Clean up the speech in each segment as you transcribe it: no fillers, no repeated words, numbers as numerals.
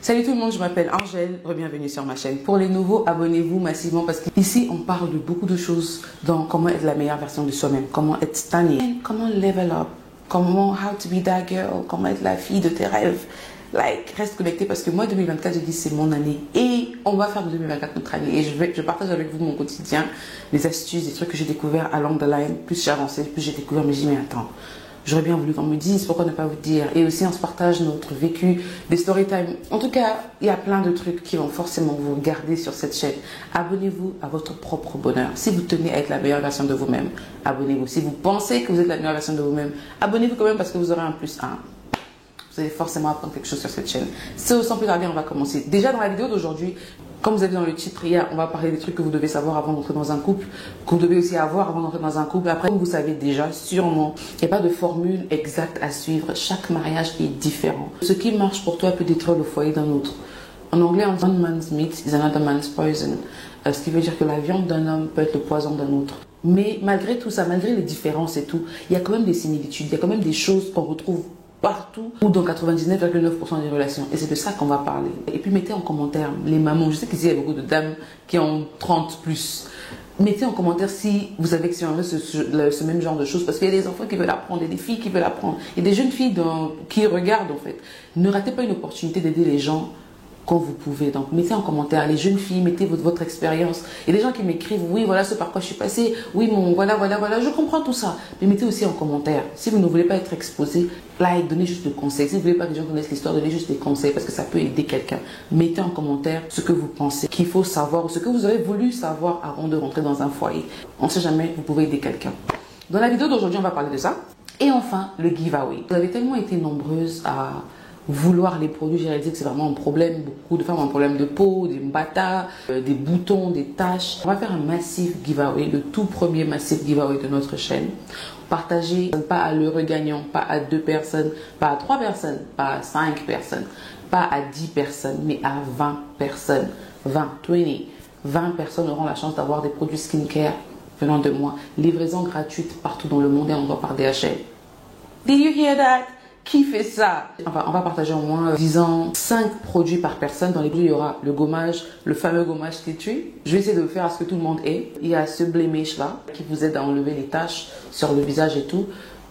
Salut tout le monde, je m'appelle Angèle, bienvenue sur ma chaîne. Pour les nouveaux, abonnez-vous massivement parce qu'ici on parle de beaucoup de choses dans comment être la meilleure version de soi-même, comment être stunning, comment level up, comment how to be that girl, comment être la fille de tes rêves. Like, reste connecté parce que moi 2024 j'ai dit c'est mon année et on va faire de 2024 notre année et je partage avec vous mon quotidien, les astuces, des trucs que j'ai découvert along the line. Plus j'ai avancé, plus j'ai découvert, mais j'ai dit mais attends, j'aurais bien voulu qu'on me dise, pourquoi ne pas vous dire. Et aussi on se partage notre vécu, des story time. En tout cas, il y a plein de trucs qui vont forcément vous garder sur cette chaîne. Abonnez-vous à votre propre bonheur. Si vous tenez à être la meilleure version de vous-même, abonnez-vous. Si vous pensez que vous êtes la meilleure version de vous-même, abonnez-vous quand même parce que vous aurez un plus 1. Vous allez forcément apprendre quelque chose sur cette chaîne. Sans plus tarder, on va commencer. Déjà dans la vidéo d'aujourd'hui, comme vous avez vu dans le titre, on va parler des trucs que vous devez savoir avant d'entrer dans un couple, que vous devez aussi avoir avant d'entrer dans un couple. Après, vous savez déjà, sûrement, il n'y a pas de formule exacte à suivre. Chaque mariage est différent. Ce qui marche pour toi peut détruire le foyer d'un autre. En anglais, on dit one man's meat is another man's poison. Ce qui veut dire que la viande d'un homme peut être le poison d'un autre. Mais malgré tout ça, malgré les différences et tout, il y a quand même des similitudes, il y a quand même des choses qu'on retrouve partout ou dans 99,9% des relations. Et c'est de ça qu'on va parler. Et puis mettez en commentaire les mamans. Je sais qu'ici il y a beaucoup de dames qui ont 30 plus. Mettez en commentaire si vous avez expérimenté ce même genre de choses. Parce qu'il y a des enfants qui veulent apprendre, il y a des filles qui veulent apprendre. Il y a des jeunes filles qui regardent en fait. Ne ratez pas une opportunité d'aider les gens quand vous pouvez. Donc, mettez en commentaire, les jeunes filles, mettez votre expérience. Il y a des gens qui m'écrivent, oui, voilà ce par quoi je suis passée, oui, voilà, je comprends tout ça. Mais mettez aussi en commentaire. Si vous ne voulez pas être exposé, like, donnez juste des conseils. Si vous ne voulez pas que les gens connaissent l'histoire, donnez juste des conseils parce que ça peut aider quelqu'un. Mettez en commentaire ce que vous pensez qu'il faut savoir ou ce que vous aurez voulu savoir avant de rentrer dans un foyer. On ne sait jamais, vous pouvez aider quelqu'un. Dans la vidéo d'aujourd'hui, on va parler de ça. Et enfin, le giveaway. Vous avez tellement été nombreuses à vouloir les produits, j'ai réalisé que c'est vraiment un problème. Beaucoup de femmes ont un problème de peau, des mbata, des boutons, des taches. On va faire un massif giveaway, le tout premier massif giveaway de notre chaîne. Partagez pas à l'heure gagnant, pas à 2 personnes, pas à 3 personnes, pas à 5 personnes, pas à 10 personnes, mais à 20 personnes. 20 personnes auront la chance d'avoir des produits skincare venant de moi. Livraison gratuite partout dans le monde et on va par DHL. Did you hear that? Qui fait ça? Enfin, on va partager au moins, disons, 5 produits par personne. Dans les produits, il y aura le gommage, le fameux gommage tea tree. Je vais essayer de le faire à ce que tout le monde ait. Il y a ce blemish là qui vous aide à enlever les taches sur le visage et tout.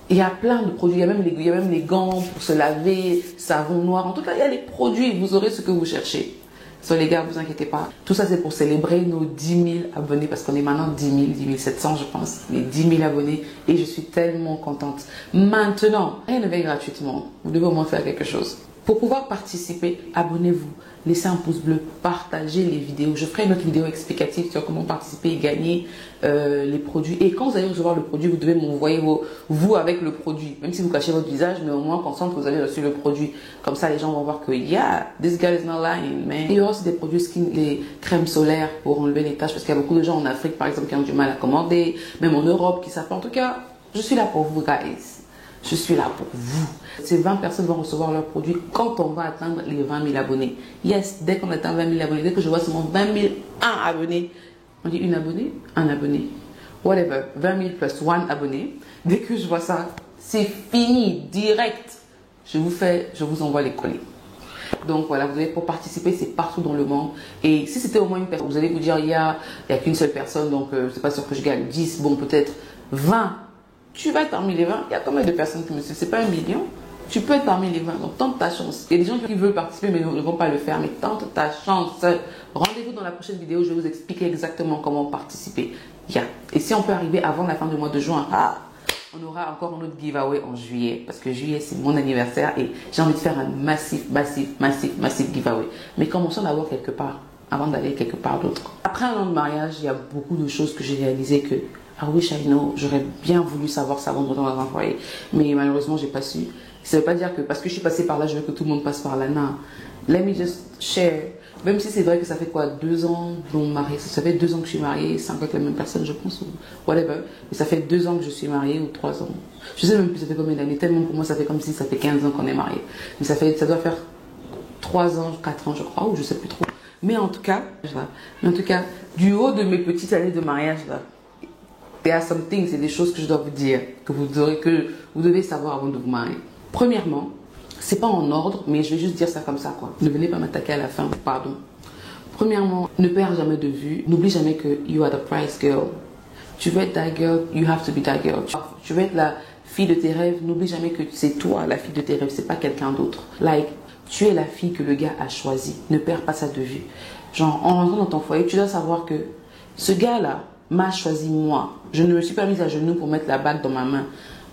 Il y a plein de produits. Il y a même les gants pour se laver, savon noir. En tout cas, il y a les produits. Vous aurez ce que vous cherchez. So, les gars, vous inquiétez pas. Tout ça, c'est pour célébrer nos 10 000 abonnés parce qu'on est maintenant 10 700, je pense. Mais 10 000 abonnés et je suis tellement contente. Maintenant, rien ne vient gratuitement. Vous devez au moins faire quelque chose. Pour pouvoir participer, abonnez-vous, laissez un pouce bleu, partagez les vidéos. Je ferai une autre vidéo explicative sur comment participer et gagner les produits. Et quand vous allez recevoir le produit, vous devez m'envoyer vous avec le produit. Même si vous cachez votre visage, mais au moins qu'on sente que vous avez reçu le produit. Comme ça, les gens vont voir que, yeah, this girl is not lying, man. Et il y aura aussi des produits skin, les crèmes solaires pour enlever les taches. Parce qu'il y a beaucoup de gens en Afrique, par exemple, qui ont du mal à commander. Même en Europe, qui savent pas. En tout cas, je suis là pour vous, guys. Je suis là pour vous. Ces 20 personnes vont recevoir leurs produits quand on va atteindre les 20 000 abonnés. Yes, dès qu'on atteint 20 000 abonnés, dès que je vois seulement 20 000, un abonné. On dit une abonnée, un abonné. Whatever, 20 000 plus 1 abonné. Dès que je vois ça, c'est fini, direct. Je vous envoie les colis. Donc voilà, vous avez pour participer, c'est partout dans le monde. Et si c'était au moins une personne, vous allez vous dire, il y a qu'une seule personne, donc c'est pas sûr que je gagne 10, bon peut-être 20. Tu vas être parmi les 20. Il y a combien de personnes qui me suivent? C'est pas 1 million. Tu peux être parmi les 20. Donc, tente ta chance. Il y a des gens qui veulent participer, mais ne vont pas le faire. Mais tente ta chance. Rendez-vous dans la prochaine vidéo. Je vais vous expliquer exactement comment participer. Yeah. Et si on peut arriver avant la fin du mois de juin, on aura encore un autre giveaway en juillet. Parce que juillet, c'est mon anniversaire. Et j'ai envie de faire un massif giveaway. Mais commençons d'abord quelque part. Avant d'aller quelque part d'autre. Après un an de mariage, il y a beaucoup de choses que j'ai réalisées que I wish I know, j'aurais bien voulu savoir ça avant de rentrer dans un foyer, mais malheureusement j'ai pas su. Ça veut pas dire que parce que je suis passée par là, je veux que tout le monde passe par là. Non. Let me just share. Même si c'est vrai que ça fait quoi, 2 ans qu'on marié, ça fait 2 ans que je suis mariée, 5 avec la même personne je pense, ou whatever. Mais ça fait 2 ans que je suis mariée ou 3 ans. Je sais même plus ça fait combien d'années, tellement pour moi ça fait comme si ça fait 15 ans qu'on est mariés. Mais ça doit faire 3 ans, 4 ans je crois, ou je sais plus trop. Mais en tout cas, du haut de mes petites années de mariage là, there are some things, c'est des choses que je dois vous dire, que vous devez savoir avant de vous marier. Premièrement, C'est pas en ordre, mais je vais juste dire ça comme ça, quoi. Ne venez pas m'attaquer à la fin, pardon. Premièrement, ne perds jamais de vue. N'oublie jamais que you are the prize girl. Tu veux être ta girl, you have to be ta girl. Tu veux être la fille de tes rêves, n'oublie jamais que c'est toi la fille de tes rêves, c'est pas quelqu'un d'autre. Like, tu es la fille que le gars a choisie. Ne perds pas ça de vue. Genre, en rentrant dans ton foyer, tu dois savoir que ce gars-là m'a choisi moi. Je ne me suis pas mise à genoux pour mettre la bague dans ma main.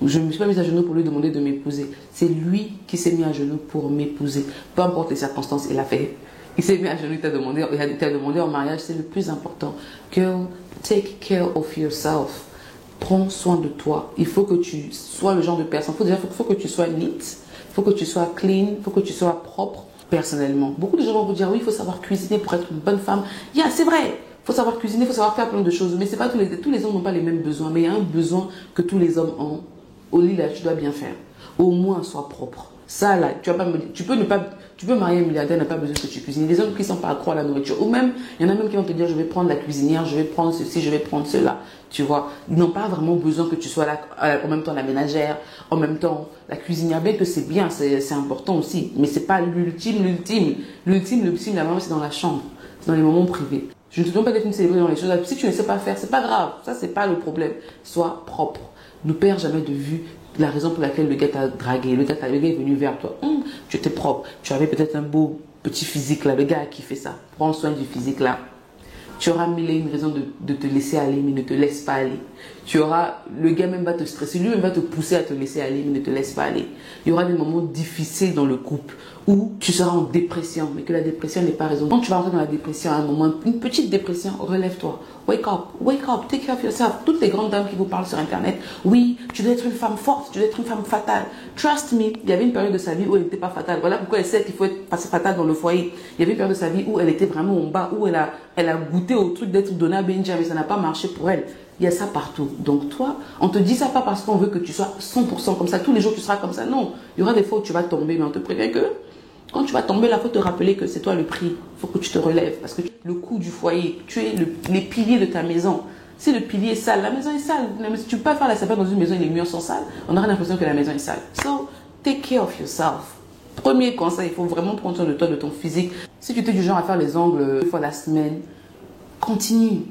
Je ne me suis pas mise à genoux pour lui demander de m'épouser. C'est lui qui s'est mis à genoux pour m'épouser. Peu importe les circonstances, il a fait. Il s'est mis à genoux, il t'a demandé en mariage, c'est le plus important. Girl, take care of yourself. Prends soin de toi. Il faut que tu sois le genre de personne. Il faut que tu sois neat, il faut que tu sois clean, il faut que tu sois propre personnellement. Beaucoup de gens vont vous dire, oui, il faut savoir cuisiner pour être une bonne femme. Yeah, c'est vrai. Il faut savoir cuisiner, il faut savoir faire plein de choses. Mais c'est pas tous les hommes n'ont pas les mêmes besoins. Mais il y a un besoin que tous les hommes ont. Au lit, là, tu dois bien faire. Au moins, sois propre. Ça, là, tu peux marier un milliardaire, n'a pas besoin que tu cuisines. Les hommes qui ne sont pas accros à la nourriture. Ou même, il y en a même qui vont te dire, je vais prendre la cuisinière, je vais prendre ceci, je vais prendre cela. Tu vois, ils n'ont pas vraiment besoin que tu sois là, en même temps la ménagère, en même temps la cuisinière. Bien que c'est bien, c'est important aussi. Mais c'est pas l'ultime. L'ultime, la maman, c'est dans la chambre. C'est dans les moments privés. Je ne te demande pas d'être une célébrité dans les choses. Si tu ne sais pas faire, c'est pas grave. Ça, c'est pas le problème. Sois propre. Ne perds jamais de vue la raison pour laquelle le gars t'a dragué. Le gars est venu vers toi. Tu étais propre. Tu avais peut-être un beau petit physique là. Le gars a kiffé ça. Prends soin du physique là. Tu auras mille et une raisons de te laisser aller, mais ne te laisse pas aller. Le gars même va te stresser, lui même va te pousser à te laisser aller, mais ne te laisse pas aller. Il y aura des moments difficiles dans le couple où tu seras en dépression, mais que la dépression n'est pas raison. Quand tu vas rentrer dans la dépression à un moment, une petite dépression, relève-toi. Wake up, take care of yourself. Toutes les grandes dames qui vous parlent sur Internet, oui, tu dois être une femme forte, tu dois être une femme fatale. Trust me, il y avait une période de sa vie où elle n'était pas fatale. Voilà pourquoi elle sait qu'il faut être fatale dans le foyer. Il y avait une période de sa vie où elle était vraiment en bas, où elle a goûté au truc d'être Donna Benja, mais ça n'a pas marché pour elle. Il y a ça partout. Donc toi, on te dit ça pas parce qu'on veut que tu sois 100% comme ça. Tous les jours, tu seras comme ça. Non, il y aura des fois où tu vas tomber, mais on te prévient que quand tu vas tomber, là, il faut te rappeler que c'est toi le prix. Il faut que tu te relèves parce que le coup du foyer, tu es les piliers de ta maison. Si le pilier est sale, la maison est sale. Tu ne peux pas faire la sapin dans une maison et les murs sont sales. On aura l'impression que la maison est sale. So, take care of yourself. Premier conseil, il faut vraiment prendre soin de toi, de ton physique. Si tu es du genre à faire les ongles 2 fois la semaine, continue.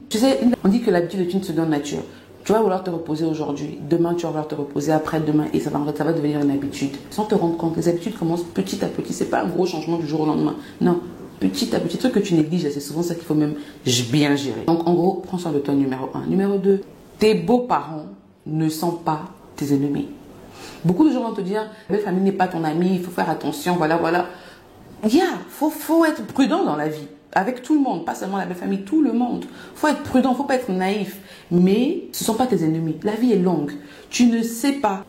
Tu sais, on dit que l'habitude est une seconde nature. Tu vas vouloir te reposer aujourd'hui, demain tu vas vouloir te reposer, après-demain, et ça va devenir une habitude. Sans te rendre compte, les habitudes commencent petit à petit. C'est pas un gros changement du jour au lendemain. Non, petit à petit. Truc que tu négliges, c'est souvent ça qu'il faut même bien gérer. Donc en gros, prends soin de toi, numéro 1. Numéro 2, tes beaux-parents ne sont pas tes ennemis. Beaucoup de gens vont te dire, la belle famille n'est pas ton ami, il faut faire attention, voilà. Faut être prudent dans la vie. Avec tout le monde, pas seulement la belle famille, tout le monde. Faut être prudent, faut pas être naïf. Mais ce ne sont pas tes ennemis. La vie est longue. Tu ne sais pas.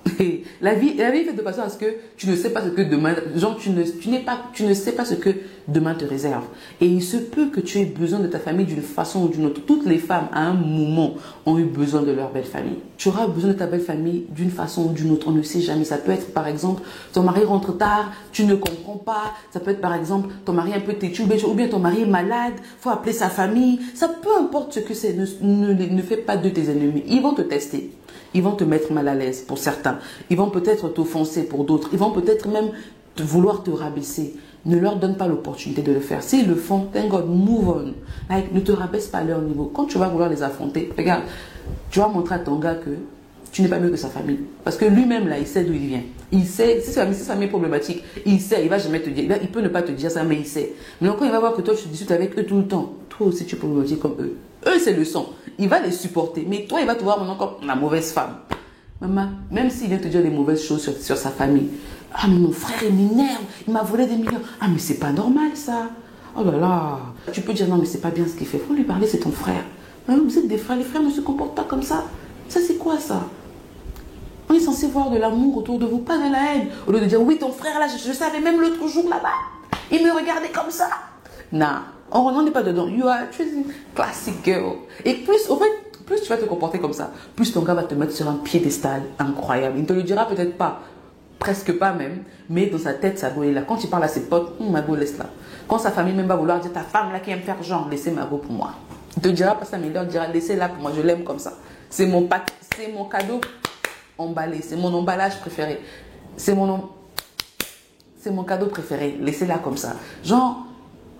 La vie est faite de façon à ce que tu ne sais pas ce que demain, genre tu ne sais pas ce que demain te réserve. Et il se peut que tu aies besoin de ta famille d'une façon ou d'une autre. Toutes les femmes, à un moment, ont eu besoin de leur belle famille. Tu auras besoin de ta belle famille d'une façon ou d'une autre. On ne sait jamais. Ça peut être, par exemple, ton mari rentre tard, tu ne comprends pas. Ça peut être, par exemple, ton mari un peu têtu, ou bien ton mari est malade, faut appeler sa famille. Ça, peu importe ce que c'est, ne fais pas de tes ennemis. Ils vont te tester. Ils vont te mettre mal à l'aise pour certains. Ils vont peut-être t'offenser pour d'autres. Ils vont peut-être même vouloir te rabaisser. Ne leur donne pas l'opportunité de le faire. S'ils le font, thank God, move on. Ne te rabaisse pas à leur niveau. Quand tu vas vouloir les affronter, regarde, tu vas montrer à ton gars que tu n'es pas mieux que sa famille. Parce que lui-même, là, il sait d'où il vient. Il sait, si sa famille est problématique, il sait, il va jamais te dire. Il peut ne pas te dire ça, mais il sait. Mais quand il va voir que toi, tu discutes avec eux tout le temps, toi aussi, tu es problématique comme eux. Eux, c'est le son. Il va les supporter. Mais toi, il va te voir maintenant comme la mauvaise femme. Maman, même s'il vient te dire des mauvaises choses sur sa famille. Ah, mais mon frère, il m'énerve. Il m'a volé des millions. Ah, mais c'est pas normal, ça. Oh là là. Tu peux dire non, mais c'est pas bien ce qu'il fait. Faut lui parler, c'est ton frère. Vous êtes des frères. Les frères ne se comportent pas comme ça. Ça, c'est quoi, ça? On est censé voir de l'amour autour de vous, pas de la haine. Au lieu de dire, oui, ton frère, là, je savais même l'autre jour là-bas. Il me regardait comme ça. Non, on n'est pas dedans. You are a classic girl. Et plus, au fait, plus tu vas te comporter comme ça, plus ton gars va te mettre sur un piédestal incroyable. Il ne te le dira peut-être pas, presque pas même, mais dans sa tête, ça doit être là. Quand il parle à ses potes, ma go, laisse là. Quand sa famille même va vouloir dire, ta femme là qui aime faire genre, laissez ma go pour moi. Il te dira pas ça, mais il leur dira, laissez-la pour moi, je l'aime comme ça. C'est mon cadeau emballé, c'est mon emballage préféré. c'est mon cadeau préféré. Laissez-la comme ça. Genre,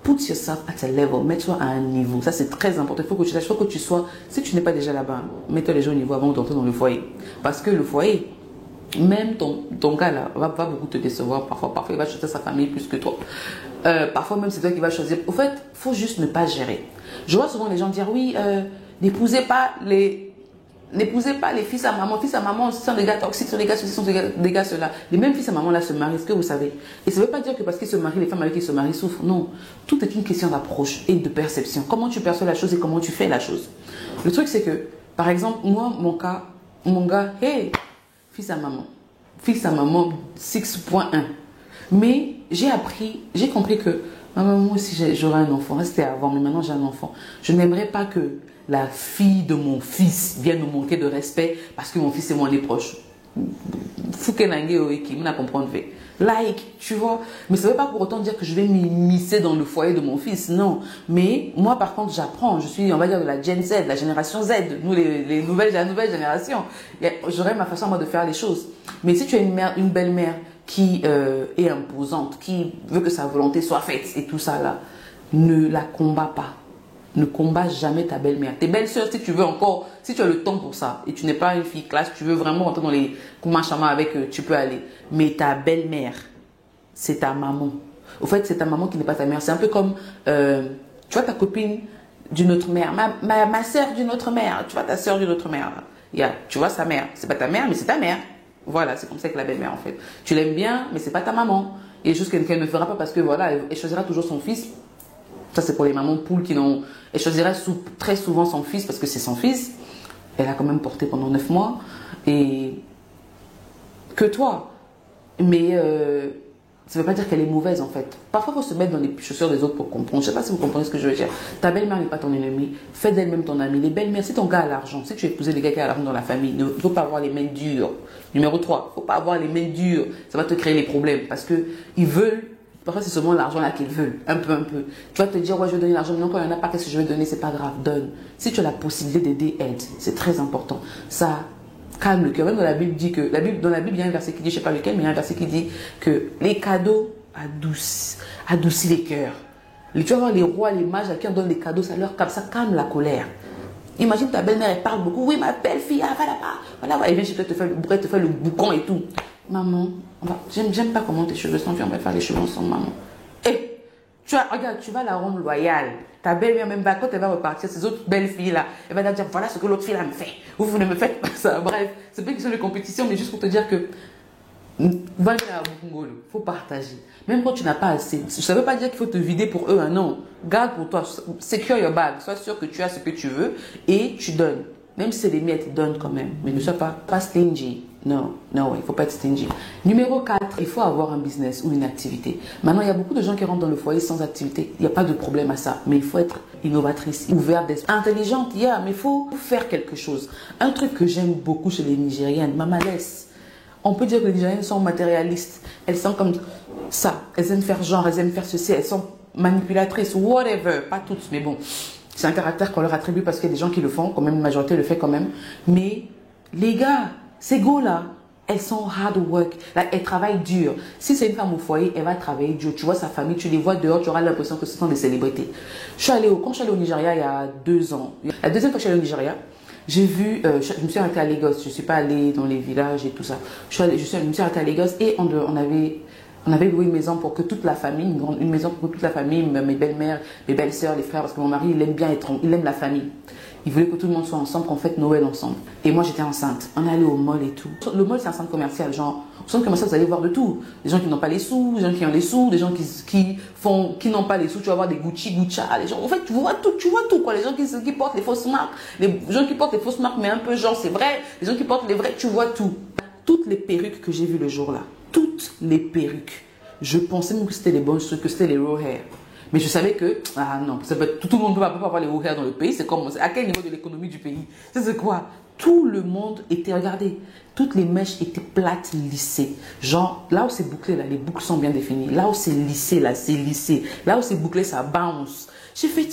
put yourself at a level. Mets-toi à un niveau. Ça, c'est très important. Il faut que tu saches, il faut que tu sois... Si tu n'es pas déjà là-bas, mets-toi déjà au niveau avant d'entrer dans le foyer. Parce que le foyer, même ton gars là, va beaucoup te décevoir. Parfois, il va choisir sa famille plus que toi. Parfois, même c'est toi qui vas choisir. Au fait, il faut juste ne pas gérer. Je vois souvent les gens dire, oui, n'épousez pas les fils à maman. Fils à maman, ce sont des gars toxiques, ce sont des gars ceci, ce sont des gars cela. Les mêmes fils à maman là se marient, est-ce que vous savez? Et ça ne veut pas dire que parce qu'ils se marient, les femmes avec qui ils se marient souffrent. Non. Tout est une question d'approche et de perception. Comment tu perçois la chose et comment tu fais la chose. Le truc, c'est que, par exemple, moi, mon gars, hey, fils à maman 6.1. Mais j'ai compris que moi aussi j'aurais un enfant. C'était avant, mais maintenant j'ai un enfant. Je n'aimerais pas que la fille de mon fils vienne me manquer de respect parce que mon fils et moi on est proches. Like, tu vois. Mais ça ne veut pas pour autant dire que je vais m'immiscer dans le foyer de mon fils, non. Mais moi, par contre, j'apprends. Je suis, on va dire, de la Gen Z, la génération Z. Nous, la nouvelle génération. J'aurais ma façon, moi, de faire les choses. Mais si tu as une belle-mère qui est imposante, qui veut que sa volonté soit faite et tout ça, là, ne la combat pas. Ne combat jamais ta belle-mère. Tes belles-sœurs, si tu veux encore, si tu as le temps pour ça, et tu n'es pas une fille classe, tu veux vraiment rentrer dans les koumachama avec eux, tu peux aller. Mais ta belle-mère, c'est ta maman. Au fait, c'est ta maman qui n'est pas ta mère. C'est un peu comme, tu vois ta copine d'une autre mère, ma sœur d'une autre mère, tu vois ta sœur d'une autre mère. Tu vois sa mère. C'est pas ta mère, mais c'est ta mère. Voilà, c'est comme ça que la belle-mère, en fait. Tu l'aimes bien, mais c'est pas ta maman. Il y a des choses qu'elle ne fera pas parce que, voilà, elle choisira toujours son fils. Ça, c'est pour les mamans poules qui n'ont... Elle choisirait très souvent son fils parce que c'est son fils. Elle a quand même porté pendant 9 mois. Et que toi. Mais ça ne veut pas dire qu'elle est mauvaise, en fait. Parfois, il faut se mettre dans les chaussures des autres pour comprendre. Je ne sais pas si vous comprenez ce que je veux dire. Ta belle-mère n'est pas ton ennemi. Fais d'elle-même ton amie. Les belles-mères, si ton gars a l'argent, si tu épouses les gars qui ont l'argent dans la famille, il ne faut pas avoir les mains dures. Numéro 3, il ne faut pas avoir les mains dures. Ça va te créer les problèmes parce qu'ils veulent... Parfois, c'est seulement l'argent là qu'ils veulent. Un peu. Tu vas te dire, ouais, je vais donner l'argent. Mais non, quand il n'y en a pas, qu'est-ce que je vais donner? C'est pas grave, donne. Si tu as la possibilité d'aider, aide. C'est très important. Ça calme le cœur. Même dans la Bible dit que, dans la Bible, il y a un verset qui dit, je ne sais pas lequel, mais il y a un verset qui dit que les cadeaux adoucissent les cœurs. Tu vas voir les rois, les mages à qui on donne des cadeaux, ça calme la colère. Imagine ta belle-mère, elle parle beaucoup. Oui, ma belle-fille, va là-bas. Voilà, elle vient chez toi, te faire le boucan et tout. Maman, j'aime pas comment tes cheveux sont. Viens, on va faire les cheveux ensemble, maman. Et regarde, tu vas la rendre loyale. Ta belle-mère, même quand elle va repartir, ces autres belles filles-là, elle va dire, voilà ce que l'autre fille-là me fait. Vous ne me faites pas ça. Bref, c'est pas une question de compétition, mais juste pour te dire que va à Bukungolo, il faut partager. Même quand tu n'as pas assez. Ça ne veut pas dire qu'il faut te vider pour eux, hein, non. Garde pour toi. Secure your bag. Sois sûr que tu as ce que tu veux et tu donnes. Même si c'est les miettes, donne quand même. Mais ne sois pas stingy. Non, il ne faut pas être stingy. Numéro 4, il faut avoir un business ou une activité. Maintenant, il y a beaucoup de gens qui rentrent dans le foyer sans activité. Il n'y a pas de problème à ça. Mais il faut être innovatrice, ouverte d'esprit, intelligente. Mais il faut faire quelque chose. Un truc que j'aime beaucoup chez les Nigériennes, Maman laisse. On peut dire que les Nigériennes sont matérialistes. Elles sont comme ça. Elles aiment faire genre, elles aiment faire ceci. Elles sont manipulatrices, whatever. Pas toutes, mais bon. C'est un caractère qu'on leur attribue parce qu'il y a des gens qui le font, quand même, la majorité le fait quand même. Mais les gars, ces go-là, elles sont hard work. Là, elles travaillent dur. Si c'est une femme au foyer, elle va travailler dur. Tu vois sa famille, tu les vois dehors, tu auras l'impression que ce sont des célébrités. Quand je suis allée au Nigeria il y a 2 ans, la deuxième fois que je suis allée au Nigeria, j'ai vu, je me suis arrêtée à Lagos. Je ne suis pas allée dans les villages et tout ça. Je me suis arrêtée à Lagos et on avait loué une maison pour que toute la famille, une maison pour que toute la famille, mes belles-mères, mes belles-sœurs, les frères, parce que mon mari, il aime bien il aime la famille. Il voulait que tout le monde soit ensemble, qu'on fête Noël ensemble. Et moi, j'étais enceinte. On est allé au mall et tout. Le mall, c'est un centre commercial. Genre, au centre commercial, vous allez voir de tout. Des gens qui n'ont pas les sous, des gens qui ont les sous, des gens qui n'ont pas les sous. Tu vas voir des Gucci, les gens. En fait, tu vois tout, quoi. Les gens qui portent les fausses marques. Les gens qui portent les fausses marques, mais un peu genre, c'est vrai. Les gens qui portent les vrais, tu vois tout. Toutes les perruques que j'ai vues le jour-là, toutes les perruques, je pensais même que c'était les bonnes trucs, que c'était les raw hair. Mais je savais que, non, tout le monde ne peut pas avoir les raw hair dans le pays. C'est comme, à quel niveau de l'économie du pays? C'est quoi? Tout le monde était, regardez, toutes les mèches étaient plates, lissées. Genre, là où c'est bouclé, là, les boucles sont bien définies. Là où c'est lissé, là, c'est lissé. Là où c'est bouclé, ça bounce. J'ai fait,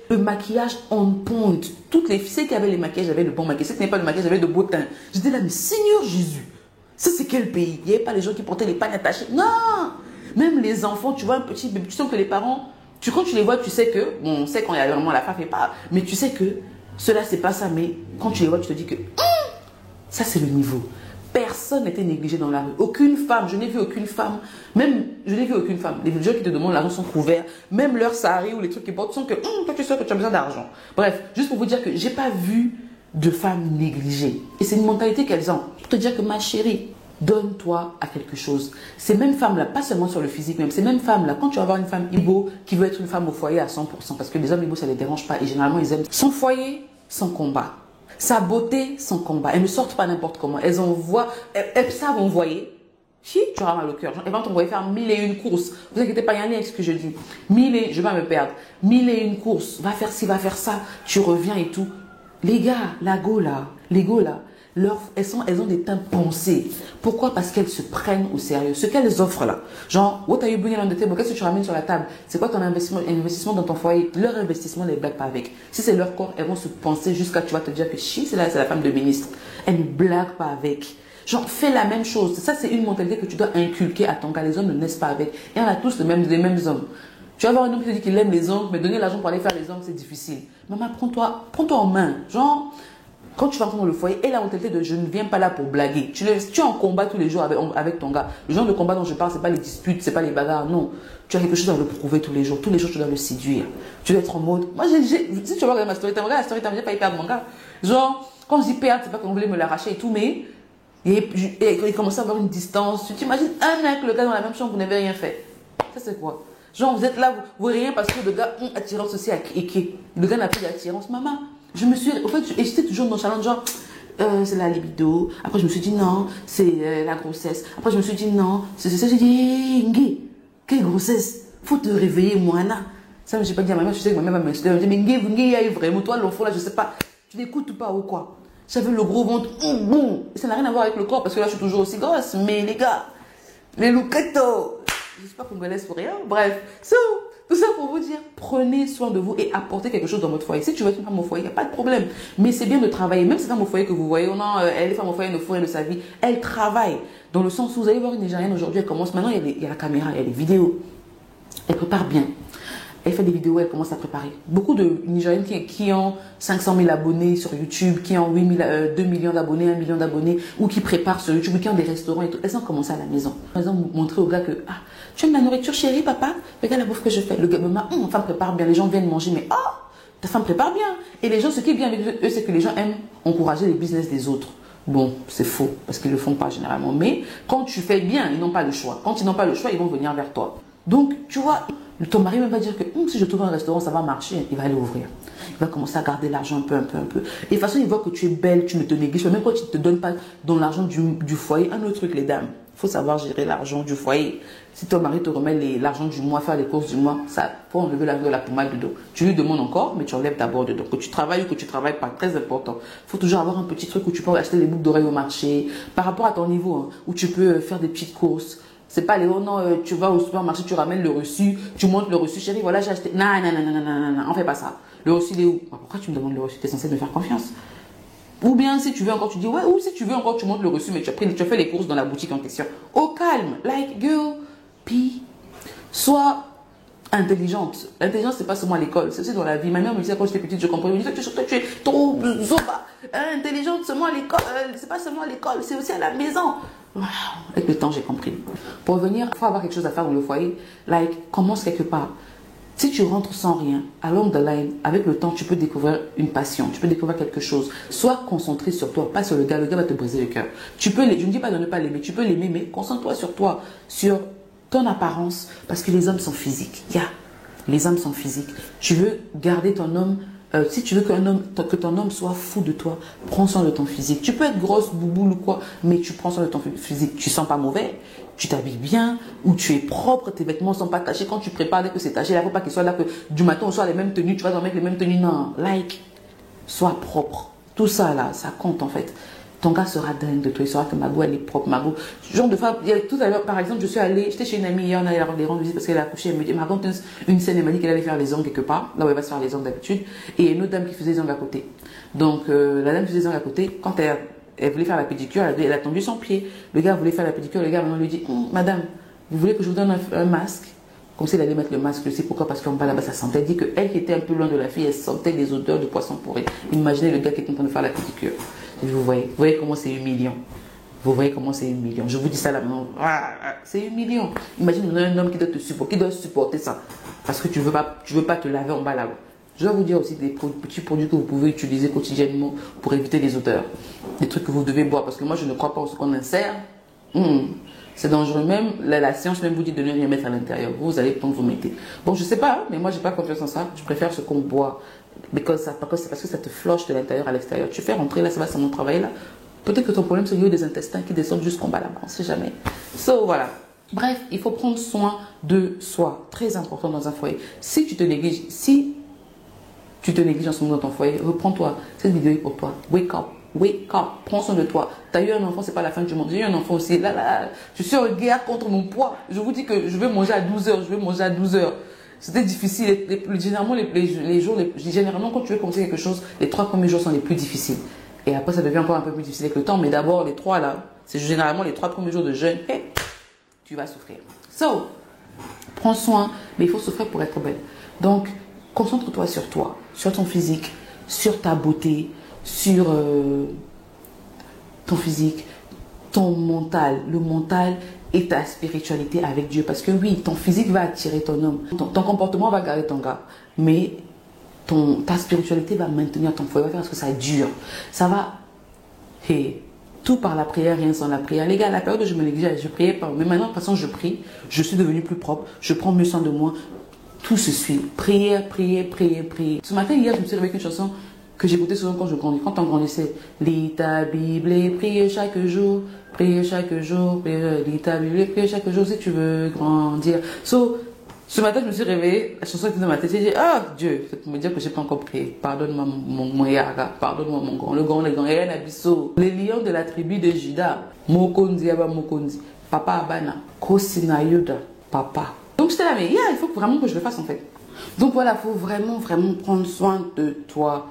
le maquillage on point. Toutes les filles qui avaient les maquillages avaient le bon maquillage. Ceux qui n'avaient pas le maquillage avaient de beau teint. J'étais là, mais Seigneur Jésus. Ça, c'est quel pays? Il n'y avait pas les gens qui portaient les pagnes attachés. Non! Même les enfants, tu vois un petit bébé, tu sens que les parents, quand tu les vois, tu sais que, bon, on sait quand il y a vraiment la femme fait pas, mais tu sais que cela, c'est pas ça. Mais quand tu les vois, tu te dis que ça, c'est le niveau. Personne n'était négligé dans la rue. Aucune femme, je n'ai vu aucune femme, même, je n'ai vu aucune femme. Les gens qui te demandent l'argent sont couverts, même leur sari ou les trucs qu'ils portent sont que, toi, tu sais que tu as besoin d'argent. Bref, juste pour vous dire que j'ai pas vu de femmes négligées. Et c'est une mentalité qu'elles ont. Pour te dire que ma chérie, donne-toi à quelque chose. Ces mêmes femmes-là, pas seulement sur le physique même, ces mêmes femmes-là, quand tu vas voir une femme Igbo qui veut être une femme au foyer à 100%, parce que les hommes Igbo, ça ne les dérange pas et généralement, ils aiment son foyer, son combat. Sa beauté, son combat. Elles ne sortent pas n'importe comment. Elles envoient, elles savent envoyer. Si tu auras mal au cœur, elles vont t'envoyer faire 1001 courses. Vous inquiétez pas, il y a un lien avec ce que je dis. Je vais pas me perdre. 1001 courses. Va faire ci, va faire ça. Tu reviens et tout. Les gars, les go là, elles ont des teintes pensées. Pourquoi? Parce qu'elles se prennent au sérieux. Ce qu'elles offrent là, genre, what are you bringing on the table? Qu'est-ce que tu ramènes sur la table? C'est quoi ton investissement dans ton foyer? Leur investissement, ne les blague pas avec. Si c'est leur corps, elles vont se penser jusqu'à tu vas te dire que si, c'est la femme de ministre. Elles ne blaguent pas avec. Genre, fais la même chose. Ça, c'est une mentalité que tu dois inculquer à ton gars. Les hommes ne naissent pas avec. Et on a tous les mêmes hommes. Tu vas voir un homme qui te dit qu'il aime les ongles, mais donner l'argent pour aller faire les ongles, c'est difficile. Maman, prends-toi en main. Genre, quand tu vas rentrer dans le foyer, et la mentalité de je ne viens pas là pour blaguer. Tu es en combat tous les jours avec ton gars. Le genre de combat dont je parle, c'est pas les disputes, c'est pas les bagarres, non. Tu as quelque chose à le prouver tous les jours. Tous les jours, tu dois le séduire. Tu dois être en mode. Moi, si tu vas regarder ma story, regarde la story, t'as pas y perdre mon gars. Genre, quand je dis perdre, c'est pas qu'on voulait me l'arracher et tout, mais et il commençait à avoir une distance. Tu t'imagines un an avec le gars dans la même chambre, vous n'avez rien fait. Ça, c'est quoi? Genre, vous êtes là, vous rien parce que le gars a attirance aussi à qui. Le gars n'a plus d'attirance. Maman, au fait, j'étais toujours nonchalant, genre, c'est la libido. Après, je me suis dit, non, c'est la grossesse. Après, je me suis dit, non, c'est ça. J'ai dit, Ngé, quelle grossesse? Faut te réveiller, moi, Anna. Ça, je n'ai pas dit à ma mère, je sais que ma mère va me dire, mais Ngé, il y a eu vraiment, toi, l'enfant, là, je sais pas, tu n'écoutes pas ou quoi? J'avais le gros ventre, bon. Et ça n'a rien à voir avec le corps, parce que là, je suis toujours aussi grosse. Mais les gars, les louquetos. Je ne suis pas congolaise pour rien. Bref, tout ça pour vous dire, prenez soin de vous et apportez quelque chose dans votre foyer. Si tu veux être une femme au foyer, il n'y a pas de problème. Mais c'est bien de travailler. Même ces femmes au foyer que vous voyez, non, elle est femme au foyer, elle ne fait rien de sa vie. Elle travaille. Dans le sens où vous allez voir une Nigérienne aujourd'hui, elle commence. Maintenant, il y a la caméra, il y a les vidéos. Elle prépare bien. Elle fait des vidéos, elle commence à préparer. Beaucoup de Nigériennes qui ont 500 000 abonnés sur YouTube, qui ont 2 millions d'abonnés, 1 million d'abonnés, ou qui préparent sur YouTube, ou qui ont des restaurants et tout, elles ont commencé à la maison. Elles ont montré au gars que, ah, tu aimes la nourriture chérie, papa? Regarde la bouffe que je fais. Le gars, maman, ma femme prépare bien, les gens viennent manger, mais ah, ta femme prépare bien. Et les gens, ce qui est bien avec eux, c'est que les gens aiment encourager les business des autres. Bon, c'est faux, parce qu'ils ne le font pas généralement. Mais quand tu fais bien, ils n'ont pas le choix. Quand ils n'ont pas le choix, ils vont venir vers toi. Donc, tu vois, ton mari même va dire que si je trouve un restaurant, ça va marcher. Il va aller ouvrir. Il va commencer à garder l'argent un peu. Et de toute façon, il voit que tu es belle, tu ne te négliges pas. Même quand tu ne te donnes pas dans l'argent du foyer. Un autre truc, les dames, il faut savoir gérer l'argent du foyer. Si ton mari te remet l'argent du mois, faire les courses du mois, ça faut enlever la pommade de dos. Tu lui demandes encore, mais tu enlèves d'abord de dos. Que tu travailles ou que tu travailles pas, très important. Il faut toujours avoir un petit truc où tu peux acheter des boucles d'oreilles au marché. Par rapport à ton niveau, hein, où tu peux faire des petites courses. C'est pas les, oh non, tu vas au supermarché, tu ramènes le reçu, tu montres le reçu, chérie, voilà, j'ai acheté. Non, on fait pas ça. Le reçu, il est où? Pourquoi tu me demandes le reçu? Tu es censé me faire confiance. Ou bien, si tu veux encore, tu dis, ouais, ou si tu veux encore, tu montres le reçu, mais tu as fait les courses dans la boutique en question. Au calme, like, girl, puis, sois intelligente. L'intelligence, c'est pas seulement à l'école, c'est aussi dans la vie. Ma mère me disait, quand j'étais petite, je comprenais, elle me disait, tu es trop zoba. Intelligente seulement à l'école, c'est pas seulement à l'école, c'est aussi à la maison. Avec le temps, j'ai compris. Pour revenir, il faut avoir quelque chose à faire dans le foyer. Like, commence quelque part. Si tu rentres sans rien, along the line, avec le temps, tu peux découvrir une passion, tu peux découvrir quelque chose. Sois concentré sur toi, pas sur le gars va te briser le cœur. Je ne dis pas de ne pas l'aimer, tu peux l'aimer, mais concentre-toi sur toi, sur ton apparence, parce que les hommes sont physiques. Les hommes sont physiques. Tu veux garder ton homme. Si tu veux que ton homme soit fou de toi, prends soin de ton physique. Tu peux être grosse, bouboule ou quoi, mais tu prends soin de ton physique. Tu sens pas mauvais, tu t'habilles bien, ou tu es propre, tes vêtements sont pas tachés. Quand tu prépares, dès que c'est taché, il ne faut pas qu'il soit là que du matin au soir les mêmes tenues, tu vas dormir avec les mêmes tenues. Non, like, sois propre. Tout ça là, ça compte en fait. Ton gars sera dingue de toi, il saura que Mago elle est propre. Mago, genre de fois, tout à l'heure, par exemple, j'étais chez une amie hier, on allait les rendre visite parce qu'elle a accouché, elle me dit, elle m'a raconté une scène, elle m'a dit qu'elle allait faire les ongles quelque part, là où elle va se faire les ongles d'habitude, et une autre dame qui faisait les ongles à côté. Donc, la dame qui faisait les ongles à côté, quand Elle voulait faire la pédicure, elle a tendu son pied. Le gars voulait faire la pédicure, le gars maintenant lui dit Madame, vous voulez que je vous donne un masque? Comme si elle allait mettre le masque, je sais pourquoi, parce qu'en bas là-bas ça sentait. Elle dit qu'elle qui était un peu loin de la fille, elle sentait les odeurs de poisson pourri. Imaginez le gars qui est en train de faire la pédicure. Et vous voyez comment c'est humiliant. Vous voyez comment c'est humiliant. Je vous dis ça là maintenant. C'est humiliant. Imagine un homme qui doit te supporter, qui doit supporter ça. Parce que tu veux pas te laver en bas là-bas. Je dois vous dire aussi des petits produits que vous pouvez utiliser quotidiennement pour éviter les odeurs. Des trucs que vous devez boire. Parce que moi, je ne crois pas en ce qu'on insère. C'est dangereux. Même la science même vous dit de ne rien mettre à l'intérieur. Vous allez prendre, vous mettez. Bon, je sais pas, mais moi, j'ai pas confiance en ça. Je préfère ce qu'on boit. Parce que ça te floche de l'intérieur à l'extérieur. Tu fais rentrer là, ça va sans travailler là. Peut-être que ton problème, c'est au niveau des intestins qui descendent jusqu'en bas là-bas. On ne sait jamais. Voilà. Bref, il faut prendre soin de soi. Très important dans un foyer. Si tu te négliges, en ce moment dans ton foyer, reprends-toi. Cette vidéo est pour toi. Wake up. Wake up. Prends soin de toi. Tu as eu un enfant, c'est pas la fin du monde. J'ai eu un enfant aussi. Là, je suis en guerre contre mon poids. Je vous dis que je vais manger à 12 heures. Je vais manger à 12 heures. C'était difficile. Généralement, quand tu veux commencer quelque chose, les 3 premiers jours sont les plus difficiles. Et après, ça devient encore un peu plus difficile avec le temps. Mais d'abord, les 3 là, c'est généralement les 3 premiers jours de jeûne. Tu vas souffrir. Prends soin, mais il faut souffrir pour être belle. Donc, concentre-toi sur toi, sur ton physique, sur ta beauté, sur ton physique, ton mental. Le mental et ta spiritualité avec Dieu. Parce que oui, ton physique va attirer ton homme. Ton comportement va garder ton gars. Mais ta spiritualité va maintenir ton foyer, va faire ce que ça dure. Ça va... tout par la prière, rien sans la prière. Les gars, à la période où je me négligeais, je priais pas. Mais maintenant, de toute façon, je prie. Je suis devenue plus propre. Je prends mieux soin de moi. Tout se suit. Prière, prière, prière, prière. Ce matin, hier, je me suis réveillée avec une chanson que j'écoutais souvent quand je grandissais. Quand on grandissait, lis ta Bible et prie chaque jour. Priez chaque jour. Lis ta Bible et prie chaque jour si tu veux grandir. Ce matin, je me suis réveillée, la chanson était dans ma tête, j'ai dit, Dieu, c'est pour me dire que je n'ai pas encore prié. Pardonne-moi mon yaga, pardonne-moi mon grand, le grand, rien abisso. Les lions de la tribu de Juda, Mokondi, Mokondi, Papa Abana, Kosina Yuda, Papa. Donc j'étais là, mais il faut vraiment que je le fasse en fait. Donc voilà, il faut vraiment, vraiment prendre soin de toi.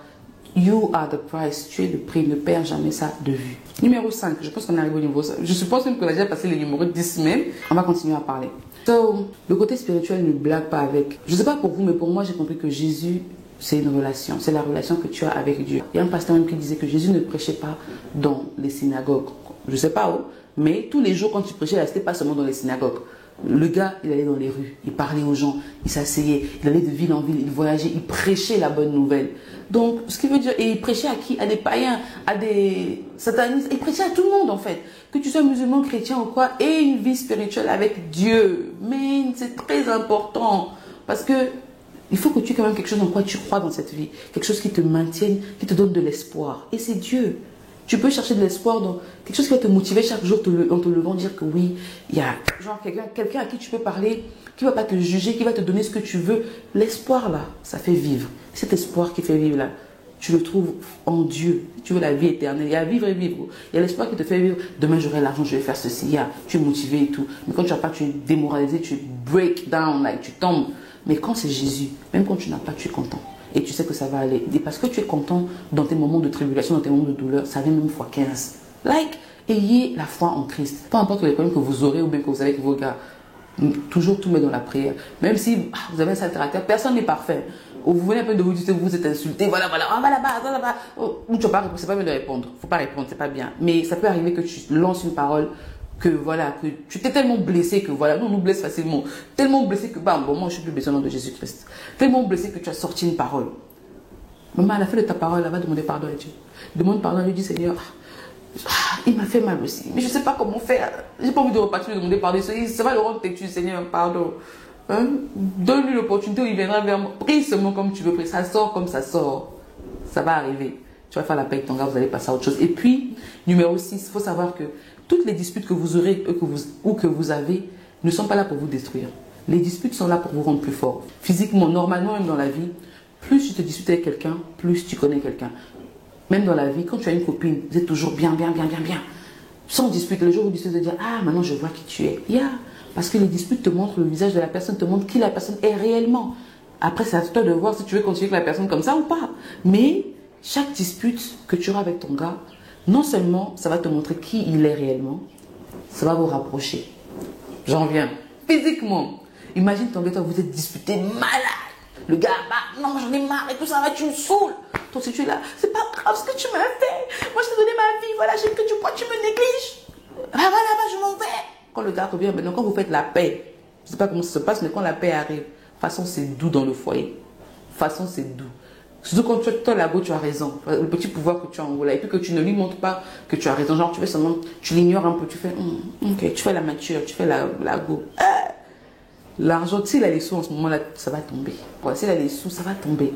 You are the prize, tu es le prix, ne perds jamais ça de vue. Numéro 5, je pense qu'on arrive au niveau 5. Je suppose même qu'on a déjà passé les numéros 10 même. On va continuer à parler. Le côté spirituel ne blague pas avec. Je ne sais pas pour vous, mais pour moi, j'ai compris que Jésus, c'est une relation. C'est la relation que tu as avec Dieu. Il y a un pasteur même qui disait que Jésus ne prêchait pas dans les synagogues. Je ne sais pas où, mais tous les jours, quand il prêchait, il n'était pas seulement dans les synagogues. Le gars, il allait dans les rues, il parlait aux gens, il s'asseyait, il allait de ville en ville, il voyageait, il prêchait la bonne nouvelle. Donc, ce qui veut dire, et il prêchait à qui? À des païens, à des satanistes, il prêchait à tout le monde en fait. Que tu sois musulman, chrétien ou quoi, et une vie spirituelle avec Dieu. Mais c'est très important, parce que il faut que tu aies quand même quelque chose en quoi tu crois dans cette vie, quelque chose qui te maintienne, qui te donne de l'espoir. Et c'est Dieu. Tu peux chercher de l'espoir dans quelque chose qui va te motiver chaque jour en te levant, dire que oui, il y a genre quelqu'un à qui tu peux parler, qui ne va pas te juger, qui va te donner ce que tu veux. L'espoir là, ça fait vivre. Cet espoir qui fait vivre là, tu le trouves en Dieu. Tu veux la vie éternelle, il y a vivre et vivre. Il y a l'espoir qui te fait vivre. Demain j'aurai l'argent, je vais faire ceci. Tu es motivé et tout. Mais quand tu n'as pas, tu es démoralisé, tu break down, like, tu tombes. Mais quand c'est Jésus, même quand tu n'as pas, tu es content. Et tu sais que ça va aller. Et parce que tu es content dans tes moments de tribulation, dans tes moments de douleur, ça vient même fois 15. Ayez la foi en Christ. Peu importe les problèmes que vous aurez ou bien que vous avez avec vos gars, toujours tout mettre dans la prière. Même si vous avez un sale caractère, personne n'est parfait. Ou vous venez un peu de vous dire que vous êtes insulté, voilà, va là-bas. Ou tu vas pas, c'est pas bien de répondre. Faut pas répondre, c'est pas bien. Mais ça peut arriver que tu lances une parole que voilà, que tu t'es tellement blessé que voilà, nous blesse facilement, tellement blessé que moi je suis plus blessé au nom de Jésus-Christ, tellement blessé que tu as sorti une parole. Maman, à la fin de ta parole, elle va demander pardon à Dieu. Demande pardon, lui dit Seigneur, il m'a fait mal aussi, mais je ne sais pas comment faire. J'ai pas envie de repartir lui demander pardon. Ça va le rendre têtu, Seigneur, pardon. Donne-lui l'opportunité où il viendra vers moi. Prie seulement comme tu veux prier. Ça sort comme ça sort. Ça va arriver. Tu vas faire la paix avec ton gars, vous allez passer à autre chose. Et puis, numéro 6, il faut savoir que toutes les disputes que vous aurez ou que vous avez ne sont pas là pour vous détruire. Les disputes sont là pour vous rendre plus fort. Physiquement, normalement, même dans la vie, plus tu te disputes avec quelqu'un, plus tu connais quelqu'un. Même dans la vie, quand tu as une copine, vous êtes toujours bien. Sans dispute, le jour où vous disputez, vous dire, maintenant je vois qui tu es. Parce que les disputes te montrent le visage de la personne, te montrent qui la personne est réellement. Après, c'est à toi de voir si tu veux continuer avec la personne comme ça ou pas. Mais chaque dispute que tu auras avec ton gars Non seulement ça va te montrer qui il est réellement, ça va vous rapprocher. J'en viens. Physiquement. Imagine ton gars, toi, vous êtes disputé malade. Le gars, bah, non, j'en ai marre et tout ça, va, tu me saoules. Toi, si tu es là, c'est pas grave ce que tu m'as fait. Moi, je t'ai donné ma vie, voilà, j'ai pris du poids, tu me négliges. Ah, voilà, bah, je m'en vais. Quand le gars revient, maintenant, quand vous faites la paix, je sais pas comment ça se passe, mais quand la paix arrive, de toute façon, c'est doux dans le foyer. De toute façon, c'est doux. Surtout quand toi là-bas, tu as raison. Le petit pouvoir que tu as en haut là. Et puis que tu ne lui montres pas que tu as raison. Genre, tu fais seulement, tu l'ignores un peu. Tu fais, ok, tu fais la mature, tu fais la go. L'argent, s'il a les sous en ce moment là, ça va tomber. Ouais, s'il a les sous, ça va tomber.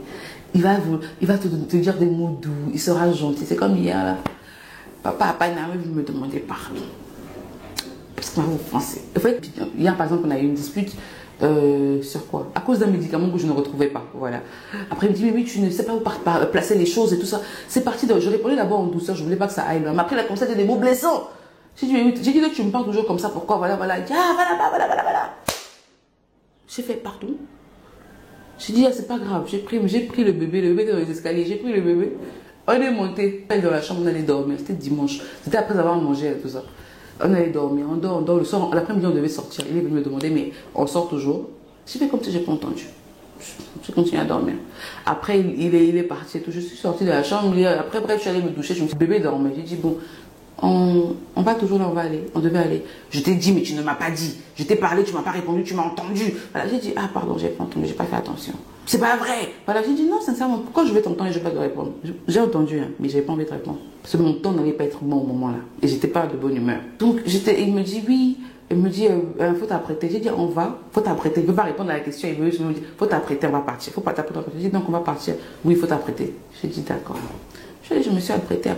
Il va te dire des mots doux. Il sera gentil. C'est comme hier là. Papa a énervé, vous me demandez pardon. Parce qu'on va vous penser. En fait, hier par exemple, on a eu une dispute. Sur quoi? À cause d'un médicament que je ne retrouvais pas. Voilà. Après, il me dit, mais oui, tu ne sais pas où placer les choses et tout ça. C'est parti de. Je répondais d'abord en douceur, je voulais pas que ça aille. Mais après, il a commencé à dire des mots blessants. J'ai dit, mais oui, j'ai dit, tu me parles toujours comme ça, pourquoi? Voilà, voilà. Il dit, ah, voilà. J'ai fait, pardon. J'ai dit, ah, c'est pas grave. J'ai pris le bébé dans les escaliers, j'ai pris le bébé. On est monté dans la chambre, on allait dormir. C'était dimanche. C'était après avoir mangé et tout ça. On allait dormir, on dort le soir. L'après-midi, on devait sortir. Il est venu me demander, mais on sort toujours. J'ai fait comme si je n'ai pas entendu. J'ai continué à dormir. Après, il est parti et tout. Je suis sortie de la chambre. Après, bref, je suis allée me doucher. Je me suis dit, bébé dormait. J'ai dit, bon, on va toujours là, on va aller. On devait aller. Je t'ai dit, mais tu ne m'as pas dit. Je t'ai parlé, tu ne m'as pas répondu, tu m'as entendu. Voilà, j'ai dit, ah, pardon, j'ai pas entendu, j'ai pas fait attention. C'est pas vrai. Voilà, j'ai dit, non, sincèrement, pourquoi je vais t'entendre et je vais pas te répondre? J'ai entendu, hein, mais j'avais pas envie de répondre. Parce que mon temps n'allait pas être bon au moment là. Et j'étais pas de bonne humeur. Donc, il me dit, oui. Il me dit, faut t'apprêter. J'ai dit, on va, faut t'apprêter. Il ne veut pas répondre à la question. Il me dit, faut t'apprêter, on va partir. Faut pas t'apprêter. J'ai dit, donc on va partir. Oui, il faut t'apprêter. J'ai dit, d'accord. Je me suis apprêtée.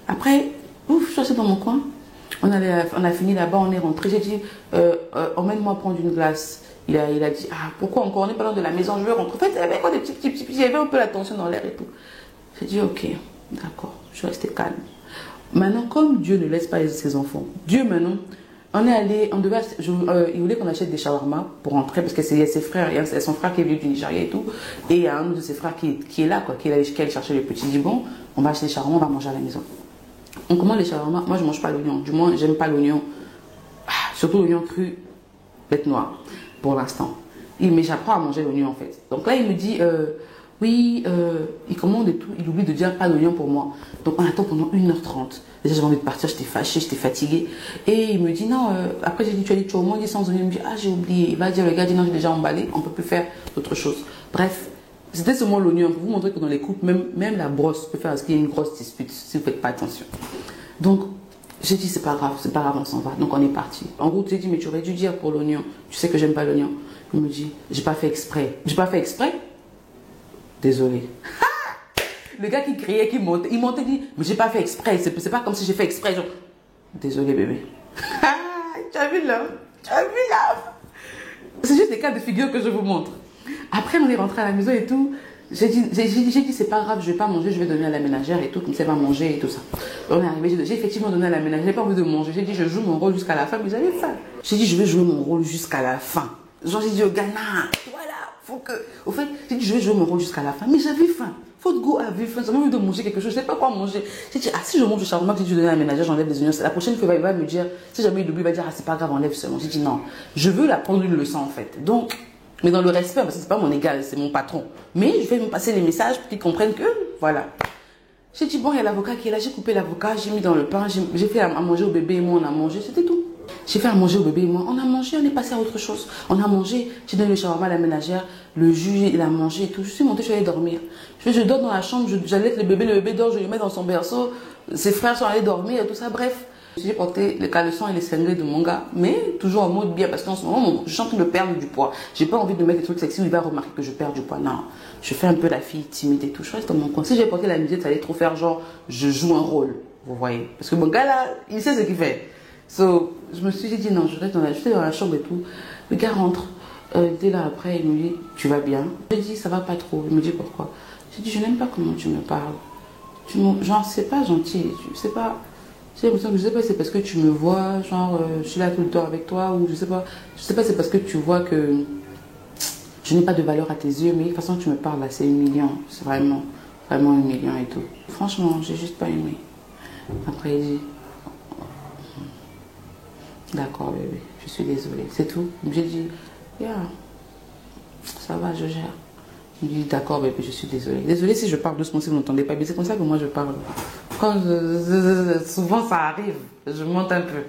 Après, ouf, je suis restée dans mon coin. On a fini là-bas, on est rentré. J'ai dit, emmène-moi prendre une glace. Il a dit, ah, pourquoi encore? On n'est pas loin de la maison, je veux rentrer. En fait, il y avait encore des petits. Il y avait un peu la tension dans l'air et tout. J'ai dit, ok, d'accord. Je suis restée calme. Maintenant, comme Dieu ne laisse pas ses enfants, Dieu maintenant, on est allé, il voulait qu'on achète des shawarma pour rentrer parce que c'est ses frères, il y a son frère qui est venu du Nigeria et tout, et il y a un de ses frères qui est là, quoi, qui est allé chercher les petits. Il dit, bon, on va acheter des shawarma, on va manger à la maison. On commande les shawarma, moi je mange pas l'oignon, du moins j'aime pas l'oignon, surtout l'oignon cru, bête noire, pour l'instant. Mais j'apprends à manger l'oignon en fait. Donc là il me dit, oui, il commande et tout, il oublie de dire pas d'oignon pour moi. Donc on attend pendant 1h30. Déjà j'avais envie de partir, j'étais fâchée, j'étais fatiguée. Et il me dit non, après j'ai dit tu as dit tu as au moins dit sans oignon. Il me dit ah j'ai oublié. Il va dire le gars dit non j'ai déjà emballé, on peut plus faire autre chose. Bref, c'était seulement l'oignon pour vous montrer que dans les coupes, même la brosse peut faire ce qu'il y a une grosse dispute si vous ne faites pas attention. Donc j'ai dit c'est pas grave, on s'en va. Donc on est parti. En route j'ai dit mais tu aurais dû dire pour l'oignon, tu sais que j'aime pas l'oignon. Il me dit j'ai pas fait exprès. J'ai pas fait exprès. Désolé. Le gars qui criait, il montait, il dit, mais j'ai pas fait exprès, c'est pas comme si j'ai fait exprès. Genre, désolé bébé. Tu as vu l'homme? C'est juste des cas de figure que je vous montre. Après, on est rentré à la maison et tout. J'ai dit, c'est pas grave, je vais pas manger, je vais donner à la ménagère et tout, comme ça elle va manger et tout ça. On est arrivé, j'ai effectivement donné à la ménagère, j'ai pas envie de manger. J'ai dit, je joue mon rôle jusqu'à la fin, mais j'avais faim. J'ai dit, je vais jouer mon rôle jusqu'à la fin. Genre, j'ai dit au Ghana, voilà. Faut que... Au fait, j'ai dit, je vais jouer mon rôle jusqu'à la fin. Mais j'avais faim. Faut go avait faim. J'avais envie de manger quelque chose. Je ne sais pas quoi manger. J'ai dit, ah, si je mange le shawarma, que je donne à la ménagère, j'enlève les oignons. La prochaine fois, il va me dire, si jamais il oublie, il va dire, ah, c'est pas grave, enlève seulement. J'ai dit, non. Je veux la prendre une leçon, en fait. Donc, mais dans le respect, parce que c'est pas mon égal, c'est mon patron. Mais je vais me passer les messages pour qu'ils comprennent que, voilà. J'ai dit, bon, il y a l'avocat qui est là. J'ai coupé l'avocat, j'ai mis dans le pain, j'ai fait à manger au bébé et moi, on a mangé. C'était tout. J'ai fait à manger au bébé et moi, on a mangé, on est passé à autre chose. On a mangé, j'ai donné le shawarma à la ménagère, le jus, il a mangé et tout. Je suis montée, je suis allée dormir. Je dors dans la chambre, j'allais le bébé dort, je le mets dans son berceau. Ses frères sont allés dormir et tout ça, bref. J'ai porté le caleçon et les cinglés de mon gars, mais toujours en mode bien, parce qu'en ce moment, je suis en train de perdre du poids. J'ai pas envie de mettre des trucs sexy où il va remarquer que je perds du poids. Non, je fais un peu la fille timide et tout. Je reste dans mon coin. Si j'ai porté la musique, ça allait trop faire genre, je joue un rôle, vous voyez. Parce que mon gars là, il sait ce qu'il fait. So, je me suis dit non, j'étais dans la chambre et tout. Le gars rentre. Dès là après, il me dit, tu vas bien? Je lui dis, ça va pas trop. Il me dit, pourquoi? J'ai dit, je n'aime pas comment tu me parles. Genre, c'est pas gentil. C'est pas... J'ai l'impression que je sais pas, c'est parce que tu me vois, genre, je suis là tout le temps avec toi, ou je sais pas, c'est parce que tu vois que je n'ai pas de valeur à tes yeux, mais de toute façon, tu me parles là, c'est humiliant. C'est vraiment, vraiment humiliant et tout. Franchement, j'ai juste pas aimé. Après, il dit, d'accord, bébé, je suis désolée. C'est tout. J'ai dit, yeah, ça va, je gère. Il dit, d'accord, bébé, je suis désolée. Désolée si je parle doucement, si vous n'entendez pas. Mais c'est comme ça que moi je parle. Quand souvent ça arrive, je monte un peu.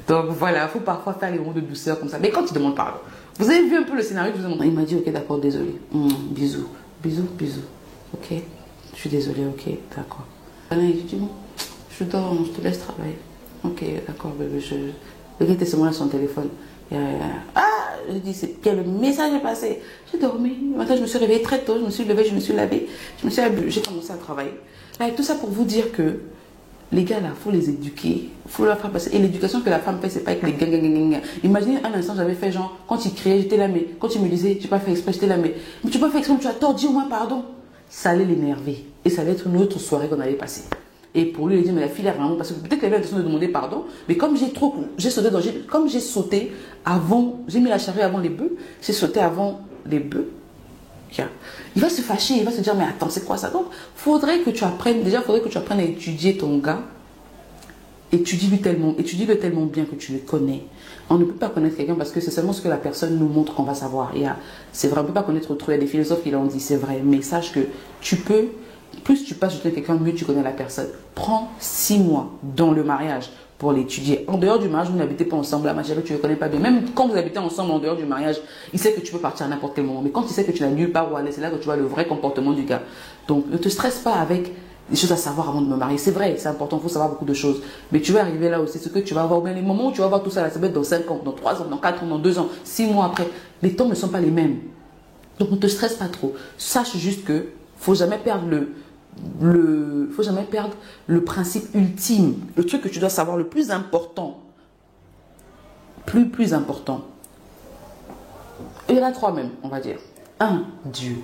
Donc voilà, il faut parfois faire les mots de douceur comme ça. Mais quand tu demandes pardon, vous avez vu un peu le scénario que je vous ai montré. Il m'a dit, ok, d'accord, désolé. Bisous, bisous, bisous. Ok, je suis désolée, ok, d'accord. Il dit, bon, je dors, je te laisse travailler. Ok, d'accord, bébé, le gars était seulement sur son téléphone. Je dis, quel message est passé? J'ai dormi. Le matin, je me suis réveillée très tôt, je me suis levée, je me suis lavée, j'ai commencé à travailler. Là, tout ça pour vous dire que les gars là, il faut les éduquer, il faut leur faire passer. Et l'éducation que la femme fait, c'est pas avec les gang. Imaginez un instant, j'avais fait genre, quand il criait, j'étais là, mais quand il me disait, j'ai pas fait exprès, j'étais là, mais tu peux pas faire exprès, tu as tort, dis au moins pardon. Ça allait l'énerver. Et ça allait être une autre soirée qu'on allait passer. Et pour lui, il dit, mais la fille, elle vraiment, parce que peut-être qu'elle avait l'intention de demander pardon, mais comme j'ai sauté avant, j'ai mis la charrue avant les bœufs, j'ai sauté avant les bœufs, il va se fâcher, il va se dire, mais attends, c'est quoi ça? Donc, faudrait que tu apprennes à étudier ton gars, étudie-le tellement bien que tu le connais. On ne peut pas connaître quelqu'un parce que c'est seulement ce que la personne nous montre qu'on va savoir. C'est vrai, on ne peut pas connaître autrui. Il y a des philosophes qui l'ont dit, c'est vrai, mais sache que plus tu passes du temps avec quelqu'un, mieux tu connais la personne. Prends 6 mois dans le mariage pour l'étudier. En dehors du mariage, vous n'habitez pas ensemble, la chérie, tu ne le connais pas bien. Même quand vous habitez ensemble en dehors du mariage, il sait que tu peux partir à n'importe quel moment. Mais quand il sait que tu n'as nulle part où aller, c'est là que tu vois le vrai comportement du gars. Donc, ne te stresse pas avec des choses à savoir avant de me marier. C'est vrai, c'est important, il faut savoir beaucoup de choses. Mais tu vas arriver là aussi, ce que tu vas voir, les moments où tu vas voir tout ça, là, ça peut être dans 5 ans, dans 3 ans, dans 4 ans, dans 2 ans, 6 mois après. Les temps ne sont pas les mêmes. Donc, ne te stresse pas trop. Sache juste que faut jamais perdre faut jamais perdre le principe ultime, le truc que tu dois savoir le plus important. Plus important. Il y en a 3 même, on va dire. 1, Dieu.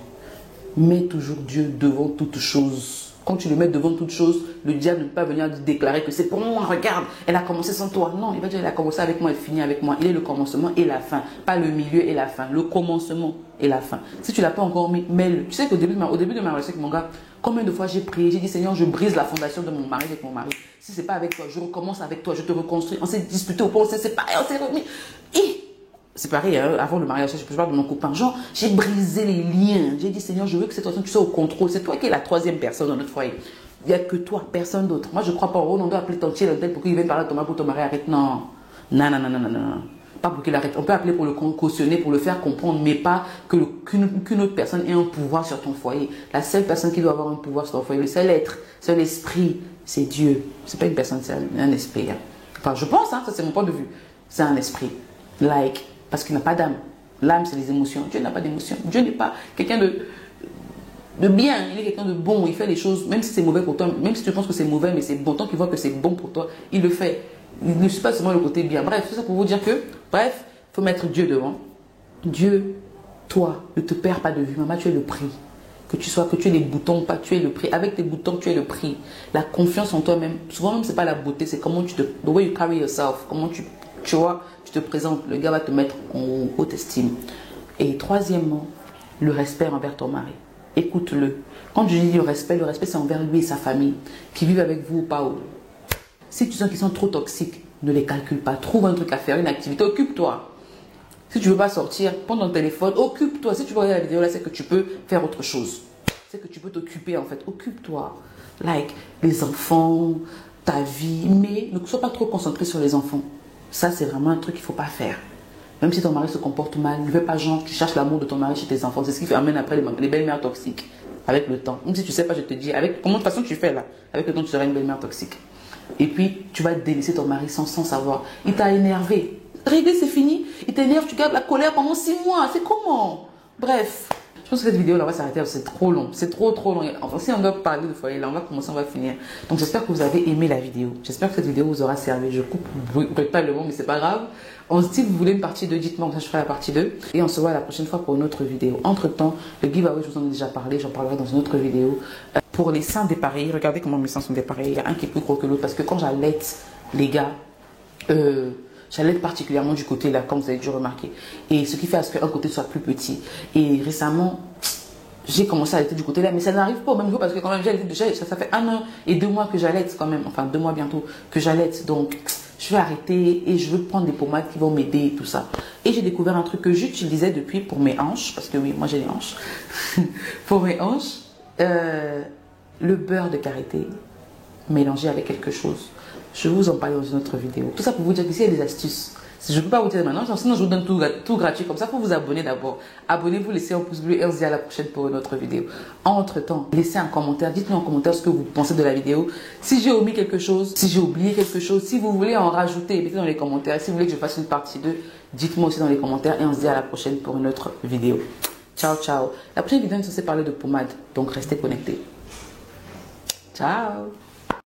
Mets toujours Dieu devant toute chose. Quand tu le mets devant toute chose, le diable ne peut pas venir déclarer que c'est pour moi, regarde, elle a commencé sans toi. Non, il va dire, elle a commencé avec moi, elle finit avec moi. Il est le commencement et la fin, pas le milieu et la fin. Le commencement et la fin. Si tu ne l'as pas encore mis, mets-le. Tu sais qu'au début de ma relation avec mon gars, combien de fois j'ai prié, j'ai dit, Seigneur, je brise la fondation de mon mari avec mon mari. Si ce n'est pas avec toi, je recommence avec toi, je te reconstruis. On s'est disputé au point, on s'est séparés, on s'est remis. C'est pareil, hein, avant le mariage, je parle de mon copain. Genre, j'ai brisé les liens. J'ai dit, Seigneur, je veux que cette personne, tu sois au contrôle. C'est toi qui es la 3e personne dans notre foyer. Il n'y a que toi, personne d'autre. Moi, je ne crois pas. Oh, on doit appeler ton tiers pour qu'il vienne parler à ton mari pour ton mari. Arrête. Non. Non. Pas pour qu'il arrête. On peut appeler pour le cautionner, pour le faire comprendre, mais pas qu'une autre personne ait un pouvoir sur ton foyer. La seule personne qui doit avoir un pouvoir sur ton foyer, le seul être, seul esprit, c'est Dieu. Ce n'est pas une personne, c'est un esprit. Hein. Enfin, je pense, hein, ça c'est mon point de vue. C'est un esprit. Parce qu'il n'a pas d'âme. L'âme, c'est les émotions. Dieu n'a pas d'émotions. Dieu n'est pas quelqu'un de bien. Il est quelqu'un de bon. Il fait les choses, même si c'est mauvais pour toi, même si tu penses que c'est mauvais, mais c'est bon. Tant qu'il voit que c'est bon pour toi, il le fait. Il ne suit pas seulement le côté bien. Bref, c'est ça pour vous dire que, il faut mettre Dieu devant. Dieu, toi, ne te perds pas de vue. Maman, tu es le prix. Que tu aies des boutons, pas, tu es le prix. Avec tes boutons, tu es le prix. La confiance en toi-même. Souvent, même, c'est pas la beauté, c'est comment the way you carry yourself. Comment tu vois, tu te présentes, le gars va te mettre en haute estime. Et 3e, le respect envers ton mari. Écoute-le. Quand je dis le respect c'est envers lui et sa famille, qui vivent avec vous ou pas. Si tu sens qu'ils sont trop toxiques, ne les calcule pas. Trouve un truc à faire, une activité, occupe-toi. Si tu ne veux pas sortir, prends ton téléphone, occupe-toi. Si tu vois la vidéo là, c'est que tu peux faire autre chose. C'est que tu peux t'occuper en fait. Occupe-toi. Les enfants, ta vie, mais ne sois pas trop concentré sur les enfants. Ça, c'est vraiment un truc qu'il ne faut pas faire. Même si ton mari se comporte mal, ne fais pas genre, tu cherches l'amour de ton mari chez tes enfants. C'est ce qui amène après les belles-mères toxiques. Avec le temps. Même si tu ne sais pas, je te dis, comment de toute façon tu fais là. Avec le temps, tu seras une belle-mère toxique. Et puis, tu vas délaisser ton mari sans savoir. Il t'a énervé. Régler, c'est fini. Il t'énerve, tu gardes la colère pendant 6 mois. C'est comment? Bref. Je pense que cette vidéo là, on va s'arrêter. C'est trop long. C'est trop long. Enfin, si on doit parler de foyer là, on va commencer, on va finir. Donc, j'espère que vous avez aimé la vidéo. J'espère que cette vidéo vous aura servi. Je coupe brutalement, mais c'est pas grave. Si vous voulez une partie 2, dites-moi, je ferai la partie 2. Et on se voit la prochaine fois pour une autre vidéo. Entre temps, le giveaway, je vous en ai déjà parlé. J'en parlerai dans une autre vidéo. Pour les seins dépareillés, regardez comment mes seins sont dépareillés. Il y a un qui est plus gros que l'autre parce que quand j'allaite, les gars, j'allaite particulièrement du côté là, comme vous avez dû remarquer. Et ce qui fait à ce qu'un côté soit plus petit. Et récemment, j'ai commencé à allaiter du côté là, mais ça n'arrive pas au même niveau parce que quand même j'ai allaité déjà, ça fait 1 an et 2 mois que j'allaite quand même, enfin 2 mois bientôt que j'allaite, donc je vais arrêter et je veux prendre des pommades qui vont m'aider et tout ça. Et j'ai découvert un truc que j'utilisais depuis pour mes hanches, parce que oui, moi j'ai les hanches, pour mes hanches, le beurre de karité mélangé avec quelque chose. Je vais vous en parler dans une autre vidéo. Tout ça pour vous dire qu'ici il y a des astuces. Je ne peux pas vous dire maintenant, sinon je vous donne tout gratuit. Comme ça, il faut vous abonner d'abord. Abonnez-vous, laissez un pouce bleu et on se dit à la prochaine pour une autre vidéo. Entre-temps, laissez un commentaire. Dites-nous en commentaire ce que vous pensez de la vidéo. Si j'ai omis quelque chose, si j'ai oublié quelque chose, si vous voulez en rajouter, mettez dans les commentaires. Si vous voulez que je fasse une partie 2, dites-moi aussi dans les commentaires et on se dit à la prochaine pour une autre vidéo. Ciao, ciao. La prochaine vidéo est censée parler de pommade, donc restez connectés. Ciao.